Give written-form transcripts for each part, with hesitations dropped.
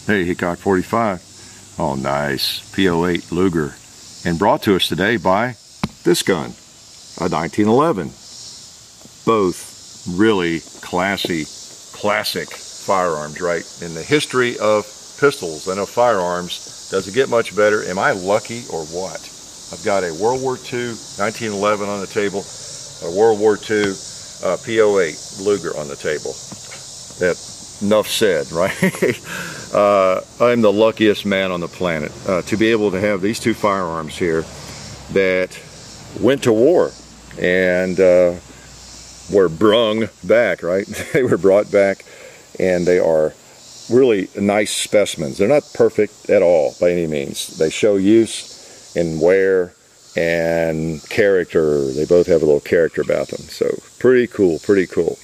Hey, Hickok 45. Oh, nice. P08 Luger. And brought to us today by this gun, a 1911. Both really classy, classic firearms, right? In the history of pistols and of firearms, does it get much better? Am I lucky or what? I've got a World War II 1911 on the table, a World War II P08 Luger on the table. That enough said, right? I'm the luckiest man on the planet to be able to have these two firearms here that went to war and were brung back, right? They were brought back, and they are really nice specimens. They're not perfect at all by any means. They show use and wear and character. They both have a little character about them. So pretty cool, pretty cool.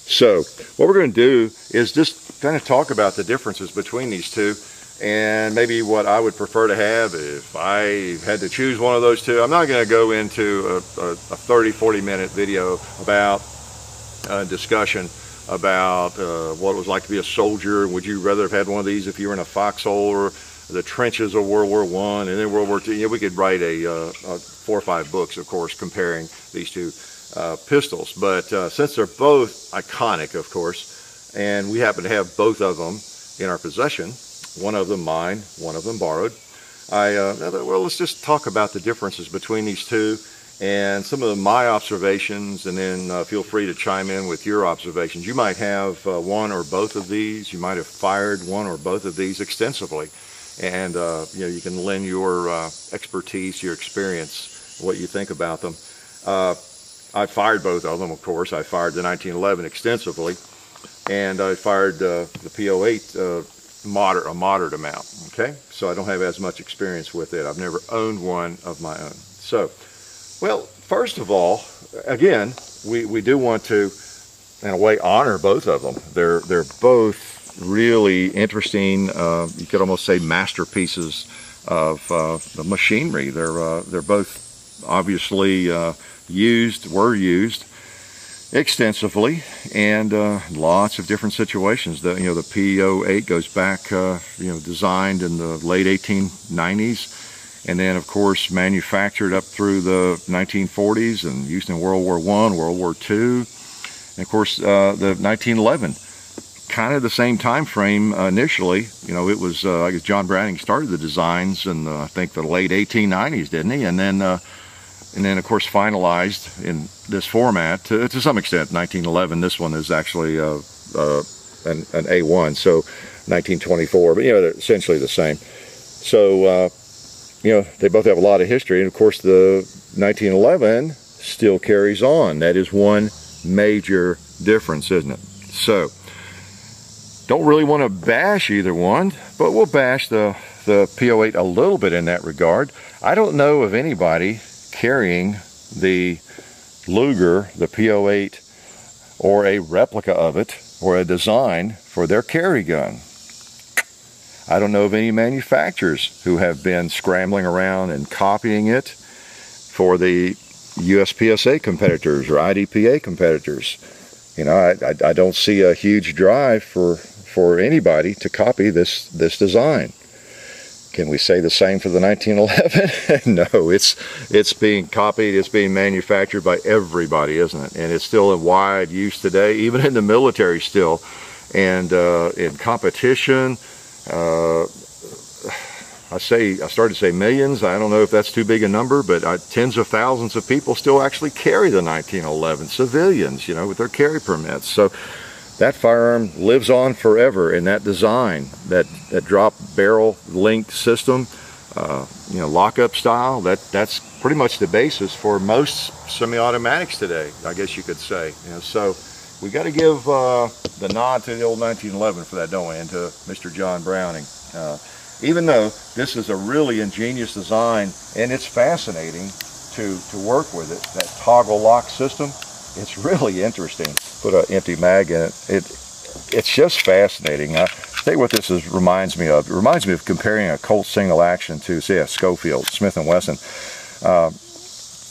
So what we're going to do is just kind of talk about the differences between these two, and maybe what I would prefer to have if I had to choose one of those two. I'm not going to go into a 30-40 minute video about discussion about what it was like to be a soldier. Would you rather have had one of these if you were in a foxhole or the trenches of World War I and then World War II? You know, we could write 4 or 5 books, of course, comparing these two pistols. But since they're both iconic, of course, and we happen to have both of them in our possession, one of them mine, one of them borrowed, well, let's just talk about the differences between these two and some of my observations, and then feel free to chime in with your observations. You might have one or both of these. You might have fired one or both of these extensively, and you know, you can lend your expertise, your experience, what you think about them. I fired both of them, of course. I fired the 1911 extensively, and I fired the P08 a moderate amount. Okay, so I don't have as much experience with it. I've never owned one of my own. So, well, first of all, again, we do want to, in a way, honor both of them. They're both really interesting. You could almost say masterpieces of the machinery. They're both obviously were used extensively, and lots of different situations. The P08 goes back, designed in the late 1890s, and then of course manufactured up through the 1940s and used in World War I, World War II, and of course the 1911, kind of the same time frame initially. You know, it was I guess John Browning started the designs in I think the late 1890s, didn't he? And then of course finalized in this format to some extent. 1911, this one is actually an A1, so 1924, but you know, they're essentially the same. So they both have a lot of history, and of course the 1911 still carries on. That is one major difference, isn't it? So don't really want to bash either one, but we'll bash the P08 a little bit in that regard. I don't know of anybody carrying the Luger, the P08, or a replica of it, or a design for their carry gun. I don't know of any manufacturers who have been scrambling around and copying it for the USPSA competitors or IDPA competitors. You know, I don't see a huge drive for anybody to copy this design. Can we say the same for the 1911? No, it's being copied, it's being manufactured by everybody, isn't it? And it's still in wide use today, even in the military still, and in competition. I started to say millions. I don't know if that's too big a number, but tens of thousands of people still actually carry the 1911, civilians, you know, with their carry permits. So that firearm lives on forever in that design, that drop barrel linked system, lockup style. That's pretty much the basis for most semi-automatics today, I guess you could say. You know, so we got to give the nod to the old 1911 for that, don't we, and to Mr. John Browning. Even though this is a really ingenious design, and it's fascinating to work with it, that toggle lock system, it's really interesting. Put an empty mag in it. It's just fascinating. I tell you what this reminds me of. It reminds me of comparing a Colt single action to, say, a Schofield, Smith & Wesson.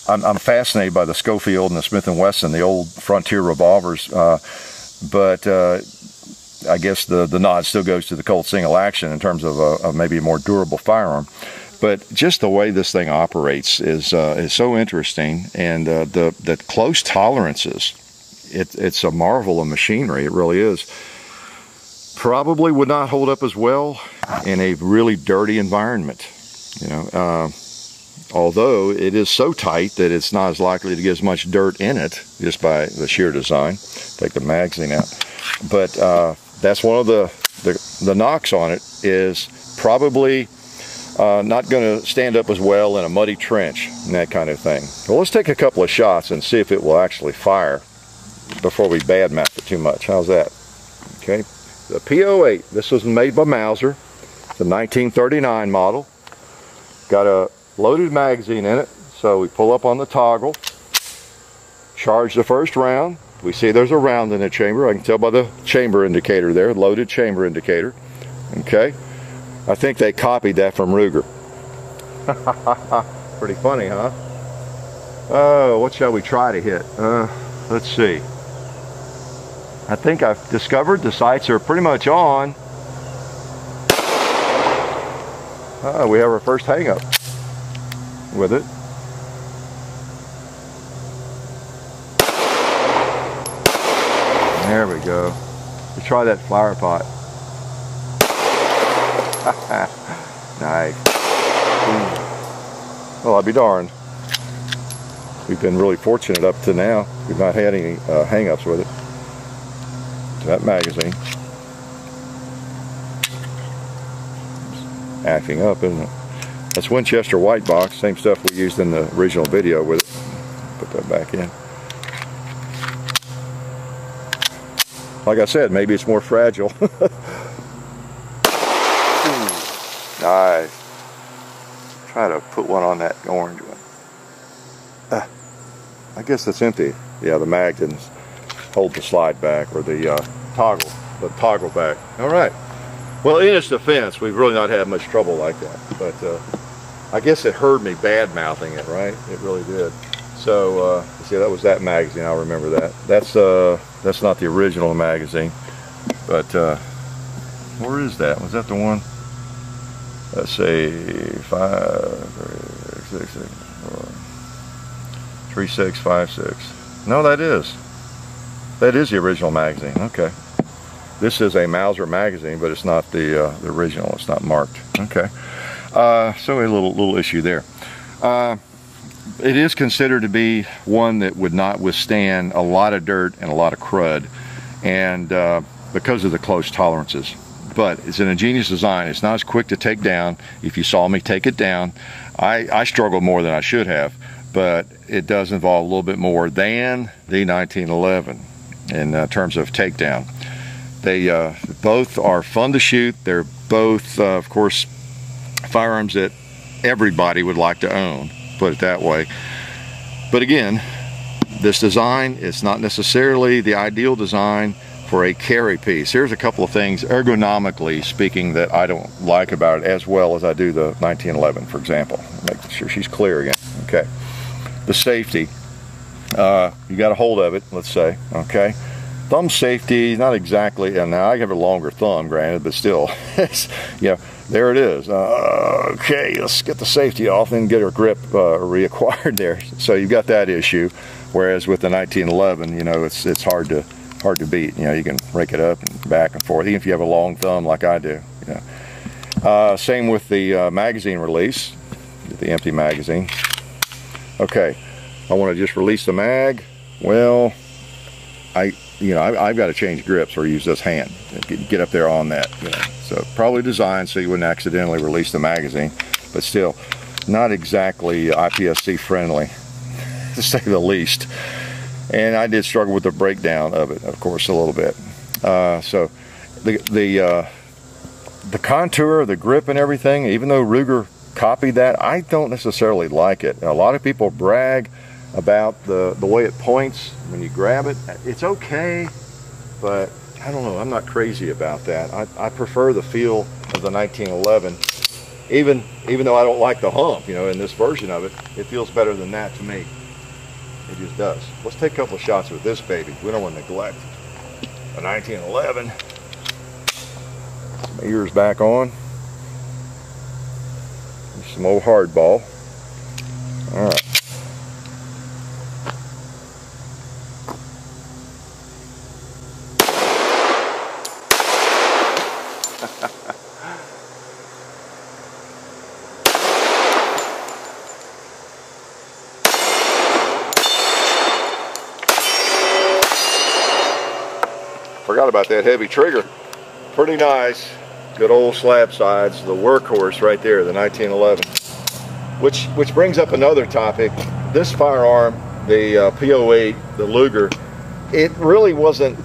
I'm fascinated by the Schofield and the Smith & Wesson, the old Frontier revolvers, but I guess the nod still goes to the Colt single action in terms of maybe a more durable firearm. But just the way this thing operates is so interesting, and the close tolerances. It's a marvel of machinery. It really is. Probably would not hold up as well in a really dirty environment. You know, although it is so tight that it's not as likely to get as much dirt in it just by the sheer design. Take the magazine out. But that's one of the knocks on it, is probably not going to stand up as well in a muddy trench and that kind of thing. Well, let's take a couple of shots and see if it will actually fire before we badmouth it too much. How's that? Okay, the P08. This was made by Mauser. It's a 1939 model. Got a loaded magazine in it, so we pull up on the toggle, charge the first round. We see there's a round in the chamber. I can tell by the chamber indicator there, loaded chamber indicator. Okay, I think they copied that from Luger. Pretty funny, huh? Oh, what shall we try to hit? Let's see. I think I've discovered the sights are pretty much on. We have our first hang-up with it. There we go. Let's try that flower pot. Nice. Well, I'll be darned. We've been really fortunate up to now. We've not had any hang-ups with it. That magazine. It's acting up, isn't it? That's Winchester white box, same stuff we used in the original video with it. Put that back in. Like I said, maybe it's more fragile. Nice. Try to put one on that orange one. I guess it's empty. Yeah, the mag didn't hold the slide back, or the toggle back. All right. Well, in its defense, we've really not had much trouble like that. But I guess it heard me bad mouthing it, right? It really did. So see, that was that magazine. I'll remember that. That's not the original magazine. But where is that? Was that the one? Let's say 3656. No, that is the original magazine. Okay, this is a Mauser magazine, but it's not the original. It's not marked. Okay, so a little issue there. It is considered to be one that would not withstand a lot of dirt and a lot of crud, and because of the close tolerances. But it's an ingenious design. It's not as quick to take down. If you saw me take it down, I struggled more than I should have, but it does involve a little bit more than the 1911 in terms of takedown. They both are fun to shoot. They're both, of course, firearms that everybody would like to own, put it that way. But again, this design is not necessarily the ideal design for a carry piece. Here's a couple of things ergonomically speaking that I don't like about it as well as I do the 1911, for example. Make sure she's clear again. Okay, the safety, you got a hold of it, let's say. Okay, thumb safety, not exactly, and now I have a longer thumb, granted, but still, you know, there it is. Okay, let's get the safety off and get her grip reacquired there. So you've got that issue, whereas with the 1911, you know, it's hard to beat. You know, you can rake it up and back and forth, even if you have a long thumb like I do. You know. Same with the magazine release, the empty magazine. Okay, I want to just release the mag. Well, I've got to change grips or use this hand. Get up there on that. You know. So probably designed so you wouldn't accidentally release the magazine, but still not exactly IPSC friendly, to say the least. And I did struggle with the breakdown of it, of course, a little bit. So the contour, the grip and everything, even though Luger copied that, I don't necessarily like it. And a lot of people brag about the way it points when you grab it. It's okay, but I don't know, I'm not crazy about that. I prefer the feel of the 1911, even though I don't like the hump, you know, in this version of it. It feels better than that to me. It just does. Let's take a couple of shots with this baby. We don't want to neglect a 1911. Ears back on. Some old hardball. All right. Forgot about that heavy trigger. Pretty nice. Good old slab sides. The workhorse right there, the 1911. Which brings up another topic. This firearm, the P08, the Luger, it really wasn't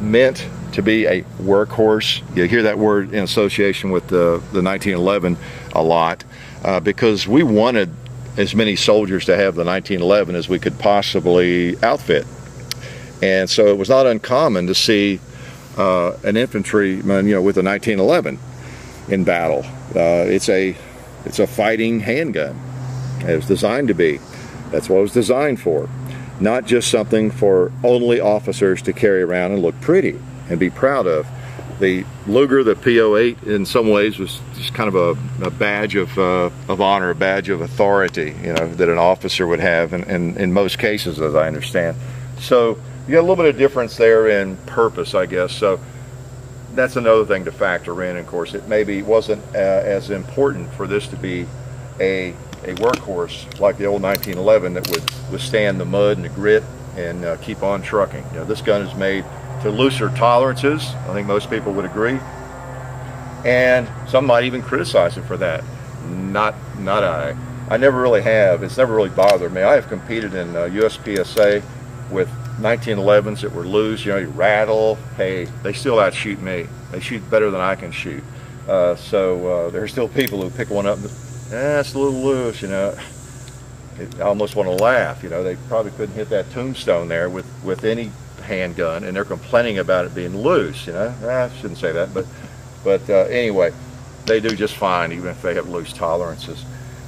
meant to be a workhorse. You hear that word in association with the 1911 a lot, because we wanted as many soldiers to have the 1911 as we could possibly outfit. And so it was not uncommon to see an infantryman, you know, with a 1911 in battle. It's a fighting handgun. It was designed to be. That's what it was designed for. Not just something for only officers to carry around and look pretty and be proud of. The Luger, the P08, in some ways was just kind of a badge of honor, a badge of authority, you know, that an officer would have in most cases, as I understand. So you got a little bit of difference there in purpose, I guess. So that's another thing to factor in. Of course, it maybe wasn't as important for this to be a workhorse like the old 1911 that would withstand the mud and the grit and keep on trucking. You know, this gun is made to looser tolerances. I think most people would agree, and some might even criticize it for that. Not I. I never really have. It's never really bothered me. I have competed in USPSA with 1911s that were loose. You know, you rattle. Hey, they still outshoot me. They shoot better than I can shoot. So there are still people who pick one up and, it's a little loose, you know. I almost want to laugh. You know, they probably couldn't hit that tombstone there with any handgun, and they're complaining about it being loose. You know, I shouldn't say that, but anyway, they do just fine even if they have loose tolerances.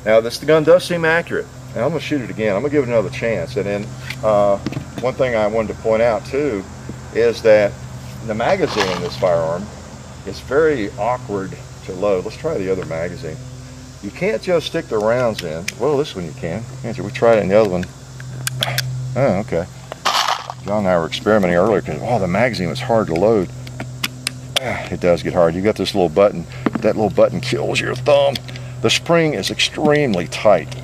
Now the gun does seem accurate. Now I'm going to shoot it again. I'm going to give it another chance. And then one thing I wanted to point out too is that the magazine in this firearm is very awkward to load. Let's try the other magazine. You can't just stick the rounds in. Well, this one you can. Can't you? We tried it in the other one. Oh, okay. John and I were experimenting earlier because, oh, the magazine was hard to load. It does get hard. You got this little button. That little button kills your thumb. The spring is extremely tight.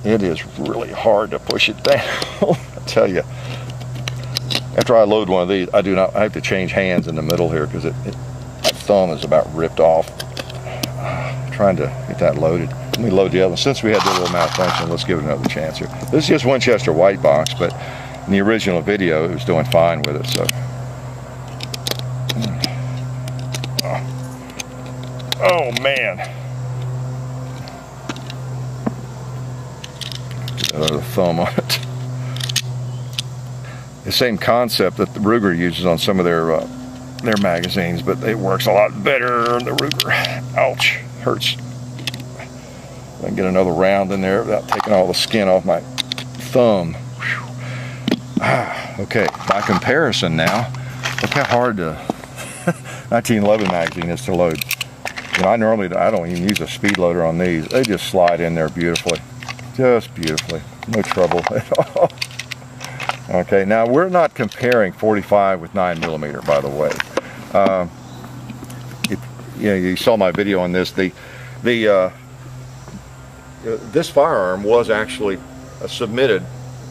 It is really hard to push it down. I tell you. After I load one of these, I have to change hands in the middle here because my thumb is about ripped off. Trying to get that loaded. Let me load the other one. Since we had the little malfunction, let's give it another chance here. This is just Winchester white box, but in the original video, it was doing fine with it. So, oh man, get that other thumb on it. The same concept that the Ruger uses on some of their magazines, but it works a lot better on the Ruger. Ouch. Hurts. I can get another round in there without taking all the skin off my thumb. Okay, by comparison now, look how hard the 1911 magazine is to load. You know, I don't even use a speed loader on these. They just slide in there beautifully. Just beautifully. No trouble at all. Okay, now we're not comparing 45 with 9mm, by the way. You saw my video on this. This firearm was actually submitted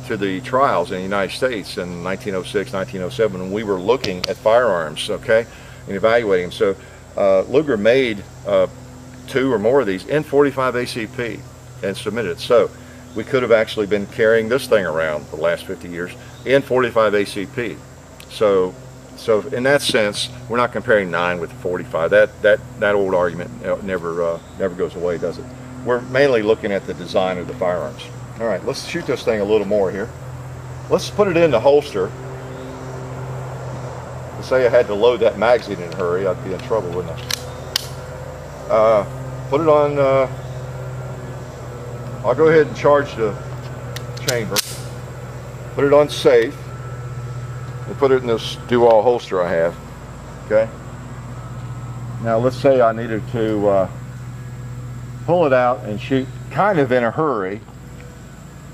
to the trials in the United States in 1906, 1907, when we were looking at firearms, okay, and evaluating them. So Luger made 2 or more of these in 45 ACP and submitted it. So we could have actually been carrying this thing around for the last 50 years in 45 ACP. So in that sense, we're not comparing 9 with 45. That old argument never goes away, does it? We're mainly looking at the design of the firearms. All right, let's shoot this thing a little more here. Let's put it in the holster. Let's say I had to load that magazine in a hurry, I'd be in trouble, wouldn't I? Put it on. I'll go ahead and charge the chamber. Put it on safe. And put it in this do-all holster I have. Okay. Now let's say I needed to pull it out and shoot kind of in a hurry.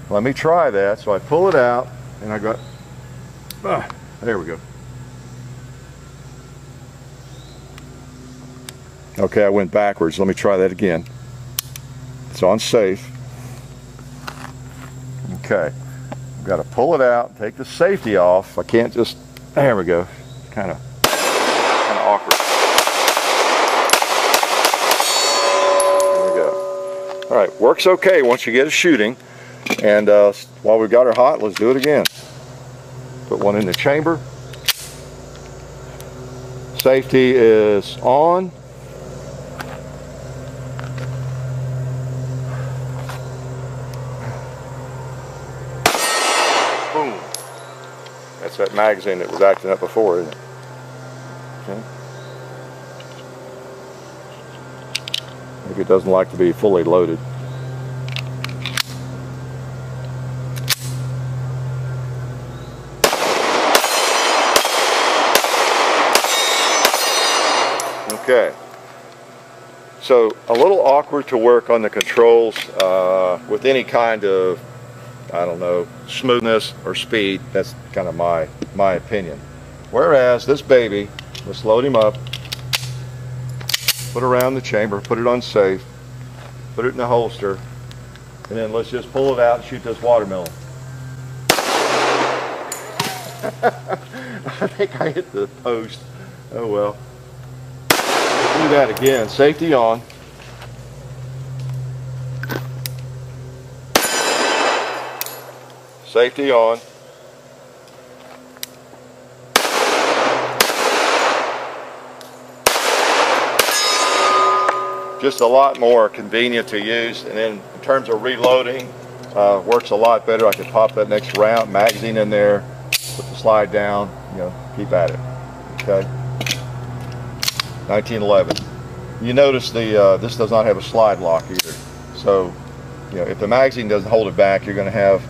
Let me try that. So I pull it out and I got, there we go. Okay, I went backwards. Let me try that again. It's on safe. Okay, I've got to pull it out, take the safety off. I can't just, there we go. Kind of awkward. There we go. All right, works okay once you get it shooting. And while we've got her hot, let's do it again. Put one in the chamber. Safety is on. Boom. That's that magazine that was acting up before, isn't it? Okay. Maybe it doesn't like to be fully loaded. Okay, so a little awkward to work on the controls with any kind of, I don't know, smoothness or speed. That's kind of my opinion. Whereas this baby, let's load him up, put around the chamber, put it on safe, put it in the holster, and then let's just pull it out and shoot this watermelon. I think I hit the post. Oh well. Do that again. Safety on. Safety on. Just a lot more convenient to use, and then in terms of reloading, works a lot better. I can pop that next round, magazine in there, put the slide down, you know, keep at it. Okay. 1911. You notice this does not have a slide lock either. So, you know, if the magazine doesn't hold it back, you're going to have,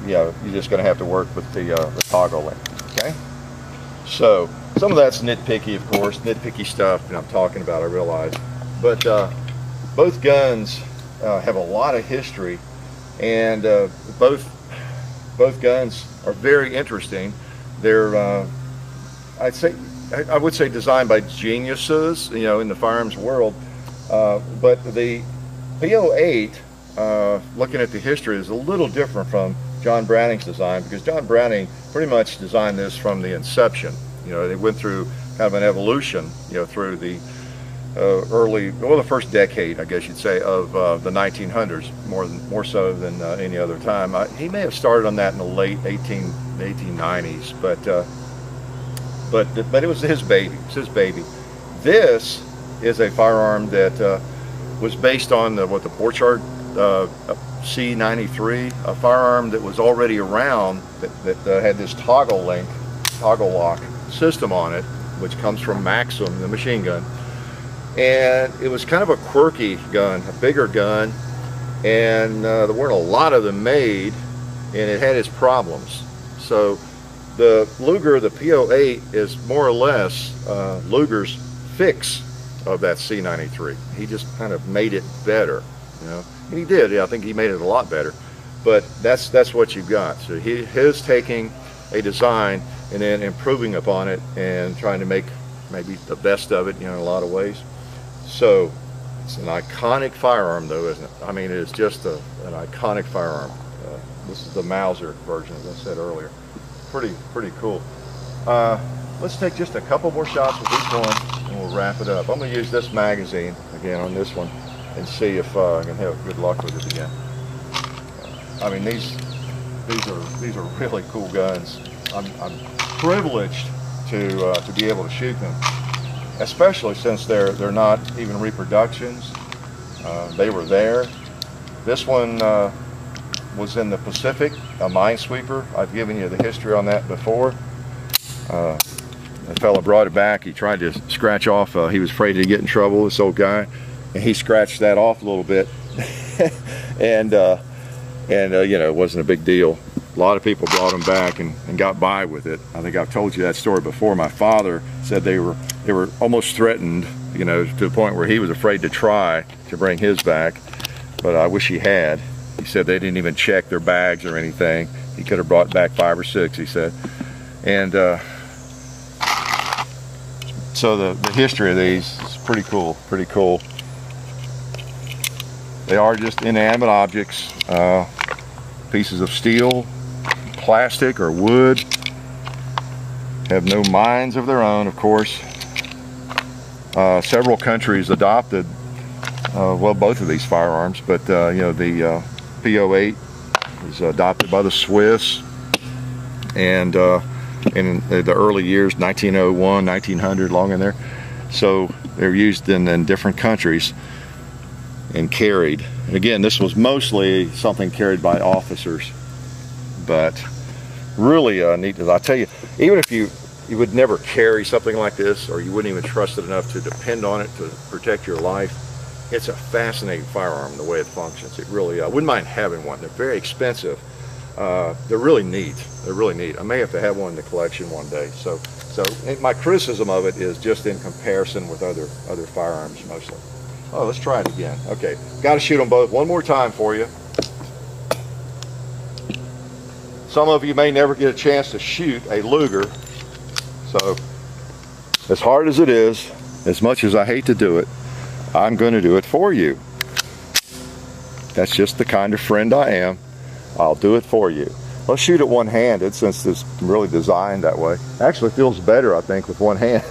you're just going to have to work with the toggle link. Okay. So some of that's nitpicky, of course, nitpicky stuff that I'm talking about. I realize, but both guns have a lot of history, and both guns are very interesting. They're, I would say designed by geniuses, you know, in the firearms world. But the P08, looking at the history, is a little different from John Browning's design, because John Browning pretty much designed this from the inception. You know, they went through kind of an evolution, you know, through the the first decade, I guess you'd say, of the 1900s, more so than any other time. He may have started on that in the late 1890s, but it was his baby. It's his baby. This is a firearm that was based on the Borchardt C93, a firearm that was already around that had this toggle lock system on it, which comes from Maxim, the machine gun. And it was kind of a quirky gun, a bigger gun, and there weren't a lot of them made, and it had its problems. So the Luger, the P08, is more or less Luger's fix of that C93. He just kind of made it better, you know. And he did. Yeah, I think he made it a lot better. But that's what you've got. So his taking a design and then improving upon it and trying to make maybe the best of it, you know, in a lot of ways. So it's an iconic firearm, though, isn't it? I mean, it is just an iconic firearm. This is the Mauser version, as I said earlier. Pretty cool. Let's take just a couple more shots with each one, and we'll wrap it up. I'm going to use this magazine again on this one and see if I can have good luck with it again. I mean, these are really cool guns. I'm privileged to be able to shoot them, especially since they're not even reproductions. They were there. This one was in the Pacific, a minesweeper. I've given you the history on that before. The fella brought it back. He tried to scratch off. He was afraid to get in trouble, this old guy, and he scratched that off a little bit, and you know, it wasn't a big deal. A lot of people brought them back and got by with it. I think I've told you that story before. My father said they were almost threatened, you know, to the point where he was afraid to try to bring his back, but I wish he had. He said they didn't even check their bags or anything. He could have brought back 5 or 6, he said. And so the history of these is pretty cool, pretty cool. They are just inanimate objects, pieces of steel, plastic or wood, have no minds of their own, of course. Several countries adopted, well, both of these firearms, but you know, the P08 was adopted by the Swiss, and in the early years, 1901, 1900, long in there. So they're used in different countries and carried. And again, this was mostly something carried by officers, but really neat. I tell you, even if you would never carry something like this, or you wouldn't even trust it enough to depend on it to protect your life, it's a fascinating firearm in the way it functions. It really, I wouldn't mind having one. They're very expensive. They're really neat. They're really neat. I may have to have one in the collection one day. So my criticism of it is just in comparison with other firearms mostly. Oh, let's try it again. Okay, got to shoot them both one more time for you. Some of you may never get a chance to shoot a Luger, so as hard as it is, as much as I hate to do it, I'm going to do it for you. That's just the kind of friend I am. I'll do it for you. Let's shoot it one-handed, since it's really designed that way. Actually feels better, I think, with one hand.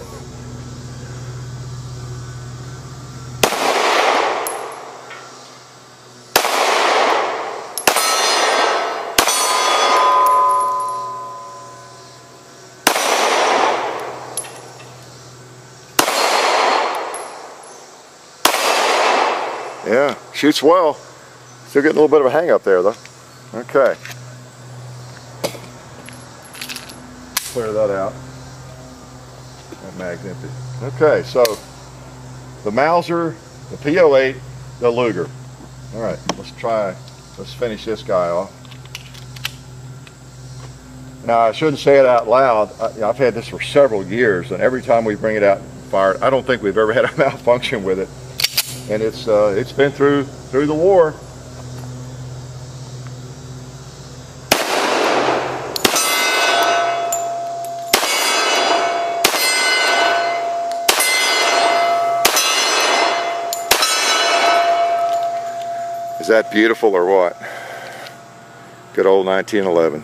Yeah, shoots well. Still getting a little bit of a hang up there though. Okay. Clear that out. That mag's empty. Okay, so the Mauser, the P08, the Luger. All right, let's finish this guy off. Now, I shouldn't say it out loud. I've had this for several years, and every time we bring it out and fire it, I don't think we've ever had a malfunction with it. And it's been through the war. Is that beautiful or what? Good old 1911.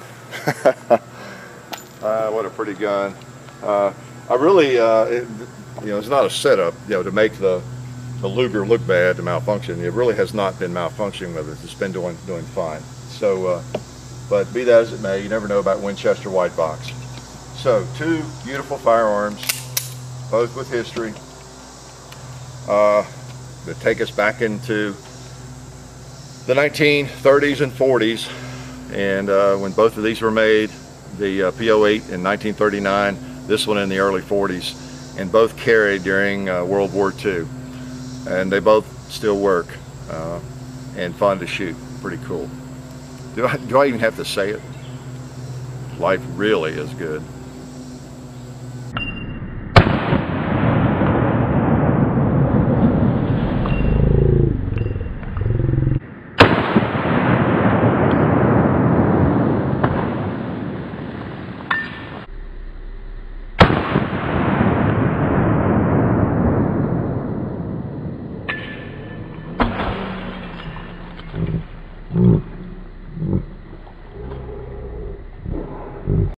What a pretty gun. I really, it's not a setup, to make the Luger look bad, to malfunction. It really has not been malfunctioning with it. It's been doing fine. So, but be that as it may, you never know about Winchester White Box. So, 2 beautiful firearms, both with history, that take us back into the 1930s and 40s, and when both of these were made, the P08 in 1939, this one in the early 40s, and both carried during World War II. And they both still work and fun to shoot. Pretty cool. Do I even have to say it? Life really is good.